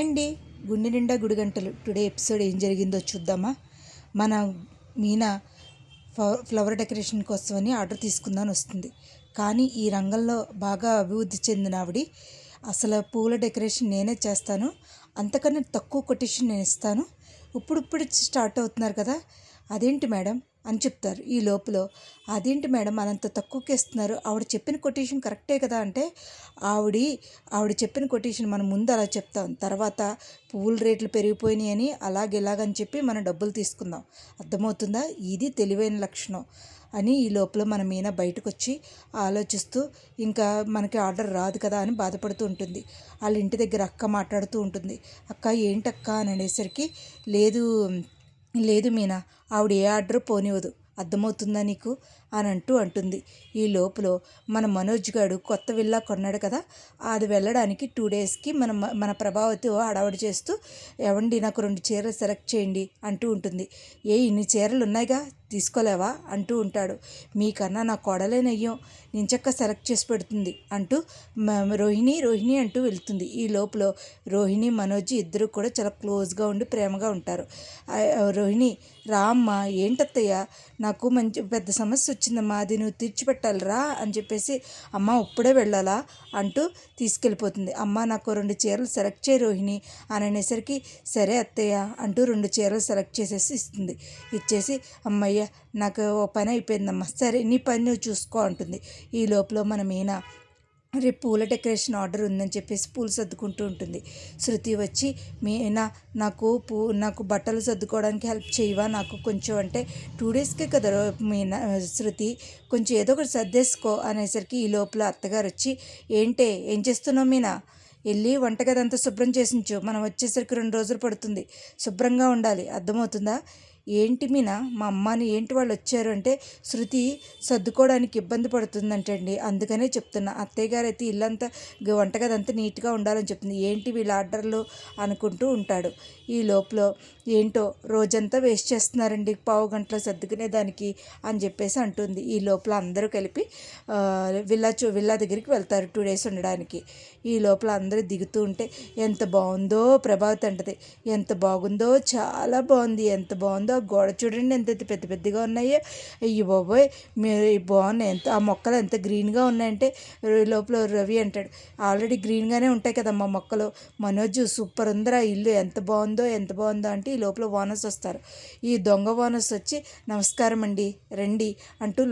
Hi అండి. గుండె నిండా గుడిగంటలు టుడే ఎపిసోడ్ ఏం జరిగిందో చూద్దామా. మన మీనా ఫ్లవర్ డెకరేషన్ కోసమని ఆర్డర్ తీసుకుందామని వస్తుంది. కానీ ఈ రంగంలో బాగా అభివృద్ధి చెందిన ఆవిడ అసలు పూల డెకరేషన్ నేనే చేస్తాను, అంతకన్నా తక్కువ కొటేషన్ నేను ఇస్తాను, ఇప్పుడు స్టార్ట్ అవుతున్నారు కదా, అదేంటి మేడం అని చెప్తారు. ఈ లోపల అదేంటి మేడం అనంత తక్కువకి ఇస్తున్నారు, ఆవిడ చెప్పిన కొటేషన్ కరెక్టే కదా అంటే ఆవిడ చెప్పిన కొటేషన్ మనం ముందు అలా చెప్తాం, తర్వాత పువ్వుల రేట్లు పెరిగిపోయినాయి అని ఇలాగని చెప్పి మనం డబ్బులు తీసుకుందాం. అర్థమవుతుందా? ఇది తెలివైన లక్షణం అని ఈ లోపల మన మీనా బయటకు వచ్చి ఆలోచిస్తూ ఇంకా మనకి ఆర్డర్ రాదు కదా అని బాధపడుతూ ఉంటుంది. వాళ్ళ ఇంటి దగ్గర అక్క మాట్లాడుతూ ఉంటుంది. అక్క ఏంటక్క అని అనేసరికి లేదు మీనా, ఆవిడ ఏ ఆర్డర్ పోనివ్వదు, అర్థమవుతుందా నీకు అని అంటుంది. ఈ లోపల మన మనోజ్ గారు కొత్త విల్లా కొన్నాడు కదా, అది వెళ్ళడానికి 2 డేస్కి మన ప్రభావతి హడావుడి చేస్తూ, ఏవండి నాకు 2 చీరలు సెలెక్ట్ చేయండి అంటూ ఉంటుంది. ఇన్ని చీరలు ఉన్నాయిగా తీసుకోలేవా అంటూ ఉంటాడు. మీకన్నా నా కోడలేనయ్యం, నేను చక్క సెలెక్ట్ చేసి పెడుతుంది అంటూ రోహిణి అంటూ వెళ్తుంది. ఈ లోపల రోహిణి మనోజ్ ఇద్దరు కూడా చాలా క్లోజ్గా ఉండి ప్రేమగా ఉంటారు. రోహిణి, రా అమ్మ, ఏంటత్తయ్య నాకు మంచి పెద్ద సమస్య వచ్చిందమ్మా, అది నువ్వు తీర్చిపెట్టాలి రా అని చెప్పేసి, అమ్మ ఇప్పుడే వెళ్ళాలా అంటూ తీసుకెళ్ళిపోతుంది. అమ్మ నాకు 2 చీరలు సెలెక్ట్ చేయి రోహిణి అని అనేసరికి, సరే అత్తయ్య అంటూ 2 చీరలు సెలెక్ట్ చేసేసి ఇస్తుంది. ఇచ్చేసి, అమ్మయ్య నాకు ఓ పని అయిపోయిందమ్మా, సరే నీ పని నువ్వు చూసుకో అంటుంది. ఈ లోపల మన మీనా రేపు పూల డెకరేషన్ ఆర్డర్ ఉందని చెప్పేసి పూలు సర్దుకుంటూ ఉంటుంది. శృతి వచ్చి, మీనా నాకు బట్టలు సర్దుకోవడానికి హెల్ప్ చేయవా నాకు కొంచెం అంటే, 2 డేస్కే కదా మీనా శృతి, కొంచెం ఏదో ఒకటి సర్దేసుకో అనేసరికి ఈ లోపల అత్తగారు వచ్చి, ఏం చేస్తున్నావు మీనా, వెళ్ళి వంటగది అంతా శుభ్రం చేసించు, మనం వచ్చేసరికి 2 రోజులు పడుతుంది, శుభ్రంగా ఉండాలి, అర్థమవుతుందా. ఏంటి మీనా, మా అమ్మని ఏంటి వాళ్ళు వచ్చారు అంటే, శృతి సర్దుకోవడానికి ఇబ్బంది పడుతుందంటండి, అందుకనే చెప్తున్నా, అత్తయ్య గారు అయితే ఇల్లంతా వంటగది అంతా నీట్గా ఉండాలని చెప్తుంది, ఏంటి వీళ్ళ ఆర్డర్లు అనుకుంటూ ఉంటాడు. ఈ లోపల ఏంటో రోజంతా వేస్ట్ చేస్తున్నారండి పావు గంటలో సర్దుకునే దానికి అని చెప్పేసి అంటుంది. ఈ లోపల అందరూ కలిపి విల్లా దగ్గరికి వెళ్తారు 2 డేస్ ఉండడానికి. ఈ లోపల అందరూ దిగుతూ ఉంటే, ఎంత బాగుందో ప్రభావతి అంటది, ఎంత బాగుందో, చాలా బాగుంది, ఎంత బాగుందో ఆ గోడ చూడండి, ఎంత పెద్ద పెద్దగా ఉన్నాయో, అయ్యి బాబోయ్ మీరు బాగున్నాయి, ఎంత ఆ మొక్కలు ఎంత గ్రీన్గా ఉన్నాయంటే, లోపల రవి అంటాడు, ఆల్రెడీ గ్రీన్గానే ఉంటాయి కదమ్మా మొక్కలు, మనోజ్ సూపర్ ఉందిరా ఇల్లు, ఎంత బాగుందో అంటే ఈ లోపల ఓనర్స్ వస్తారు. ఈ దొంగ ఓనర్స్ వచ్చి, నమస్కారం అండి రండి అంటూ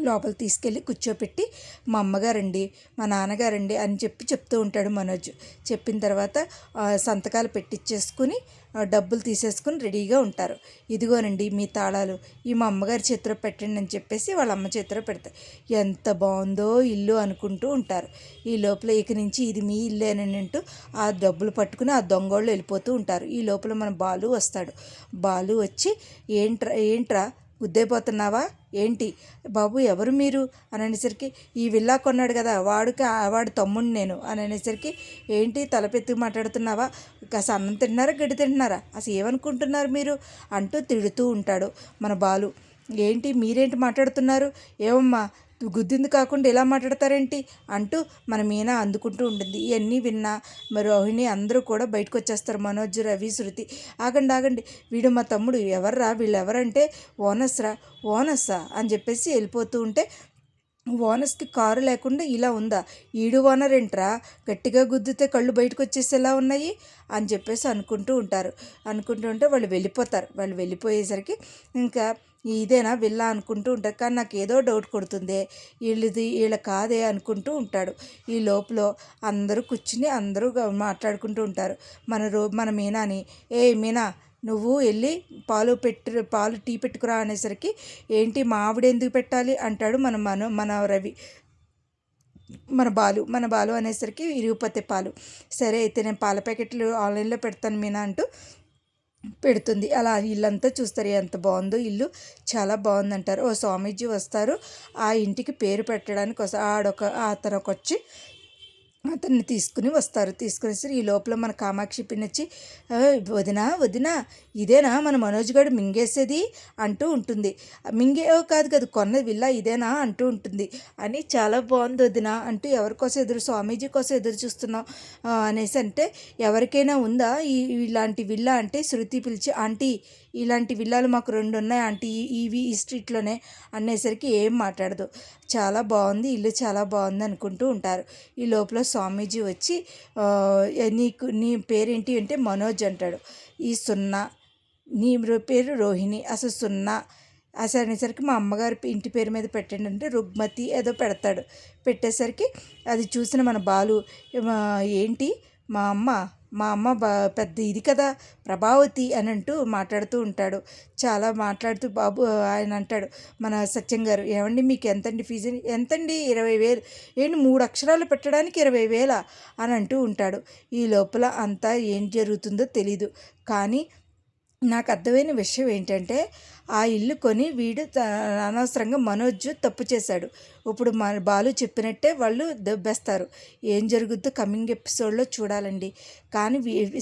లోపల తీసుకెళ్ళి కూర్చోపెట్టి, మా అమ్మగారండి మా నాన్నగారండి అని చెప్తూ ఉంటాడు మనోజ్. చెప్పిన తర్వాత సంతకాలు పెట్టించేసుకుని డబ్బులు తీసేసుకుని రెడీగా ఉంటారు. ఇదిగోనండి మీ తాళాలు, ఈ మా అమ్మగారి చేతిలో పెట్టండి అని చెప్పేసి వాళ్ళ అమ్మ చేతిలో పెడతారు. ఎంత బాగుందో ఇల్లు అనుకుంటూ ఉంటారు. ఈ లోపల ఇక నుంచి ఇది మీ ఇల్లేనని అంటూ ఆ డబ్బులు పట్టుకుని ఆ దొంగోళ్ళు వెళ్ళిపోతూ ఉంటారు. ఈ లోపల మన బాలు వస్తాడు. బాలు వచ్చి, ఏంట్రా గుద్దైపోతున్నావా ఏంటి బాబు, ఎవరు మీరు అని అనేసరికి, ఈ విల్లా కొన్నాడు కదా వాడు తమ్ముడు నేను అని అనేసరికి, ఏంటి తలపెత్తి మాట్లాడుతున్నావా, కాస్త అన్నం తింటున్నారా గడ్డి తింటున్నారా, అసలు ఏమనుకుంటున్నారు మీరు అంటూ తిడుతూ ఉంటాడు మన బాలు. మీరేంటి మాట్లాడుతున్నారు, ఏమమ్మా గుద్దింది కాకుండా ఇలా మాట్లాడతారేంటి అంటూ మన మీనా అందుకుంటూ ఉంటుంది. ఇవన్నీ విన్నా రోహిణి అందరూ కూడా బయటకు వచ్చేస్తారు. మనోజ్, రవి, శృతి, ఆగండి, వీడు మా తమ్ముడు, ఎవర్రా వీళ్ళు ఎవరంటే, ఓనస్సా అని చెప్పేసి వెళ్ళిపోతూ ఉంటే, ఓనర్స్కి కారు లేకుండా ఇలా ఉందా, ఈడు ఓనర్ ఏంట్రా, గట్టిగా గుద్దితే కళ్ళు బయటకు వచ్చేసేలా ఉన్నాయి అని చెప్పేసి అనుకుంటూ ఉంటే వాళ్ళు వెళ్ళిపోయేసరికి ఇంకా ఇదేనా విల్లా అనుకుంటూ ఉంటారు. కానీ నాకు ఏదో డౌట్ కొడుతుంది, వీళ్ళ కాదే అనుకుంటూ ఉంటాడు. ఈ లోపల అందరూ కూర్చుని అందరూ మాట్లాడుకుంటూ ఉంటారు. మన మీనాని, మీనా నువ్వు వెళ్ళి పాలు టీ పెట్టుకురా అనేసరికి, ఏంటి మా ఆవిడ ఎందుకు పెట్టాలి అంటాడు మన రవి. మన బాలు అనేసరికి ఇరిగిపోతే పాలు, సరే అయితే నేను పాల ప్యాకెట్లు ఆన్లైన్లో పెడతాను మీనా అంటూ పెడుతుంది. అలా ఇల్లంతా చూస్తారు, ఎంత బాగుందో ఇల్లు, చాలా బాగుందంటారు. ఓ స్వామీజీ వస్తారు, ఆ ఇంటికి పేరు పెట్టడానికి అతను వచ్చి అతన్ని తీసుకుని వస్తారు. తీసుకొనేసరి ఈ లోపల మన కామాక్షి పిన్ని వచ్చి వదినా వదినా ఇదేనా మన మనోజ్ గారు మింగేసేది అంటూ ఉంటుంది. మింగే కాదు కాదు కొన్న విల్లా ఇదేనా అంటూ ఉంటుంది. అని చాలా బాగుంది వదినా అంటూ ఎవరికోసం స్వామీజీ కోసం ఎదురు చూస్తున్నాం అనేసి అంటే ఎవరికైనా ఉందా ఇలాంటి విల్లా అంటే శృతి పిలిచి ఆంటీ ఇలాంటి విల్లాలు మాకు 2 ఉన్నాయి ఆంటీ ఈ స్ట్రీట్లోనే అనేసరికి ఏం మాట్లాడదు. చాలా బాగుంది ఇల్లు చాలా బాగుంది అనుకుంటూ ఉంటారు. ఈ లోపల స్వామీజీ వచ్చి నీ పేరేంటి అంటే మనోజ్ అంటాడు. ఈ సున్నా నీ పేరు రోహిణి అసలు సున్నా అసలు అనేసరికి మా అమ్మగారి ఇంటి పేరు మీద పెట్టండి అంటే రుగ్మతి ఏదో పెడతాడు. పెట్టేసరికి అది చూసిన మన బాలు ఏంటి మా అమ్మ పెద్ద ఇది కదా ప్రభావతి అని అంటూ మాట్లాడుతూ ఉంటాడు. చాలా మాట్లాడుతూ బాబు ఆయన అంటాడు మన సత్యం గారు ఏమండి మీకు ఎంతండి ఫీజు ఎంతండి 20,000 ఏంటి 3 అక్షరాలు పెట్టడానికి 20,000 అని అంటూ ఉంటాడు. ఈ లోపల అంతా ఏం జరుగుతుందో తెలీదు. కానీ నాకు అర్థమైన విషయం ఏంటంటే ఆ ఇల్లు కొని వీడు అనవసరంగా మనోజ్ తప్పు చేశాడు. ఇప్పుడు మన బాలు చెప్పినట్టే వాళ్ళు దెబ్బేస్తారు. ఏం జరుగుద్దో కమింగ్ ఎపిసోడ్లో చూడాలండి. కానీ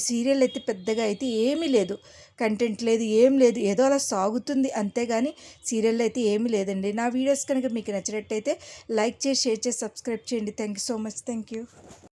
సీరియల్ అయితే పెద్దగా అయితే ఏమీ లేదు, కంటెంట్ లేదు, ఏం లేదు, ఏదో అలా సాగుతుంది అంతేగాని సీరియల్ అయితే ఏమీ లేదండి. నా వీడియోస్ కనుక మీకు నచ్చినట్టయితే లైక్ చేసి షేర్ చేసి సబ్స్క్రైబ్ చేయండి. Thank you so much. Thank you.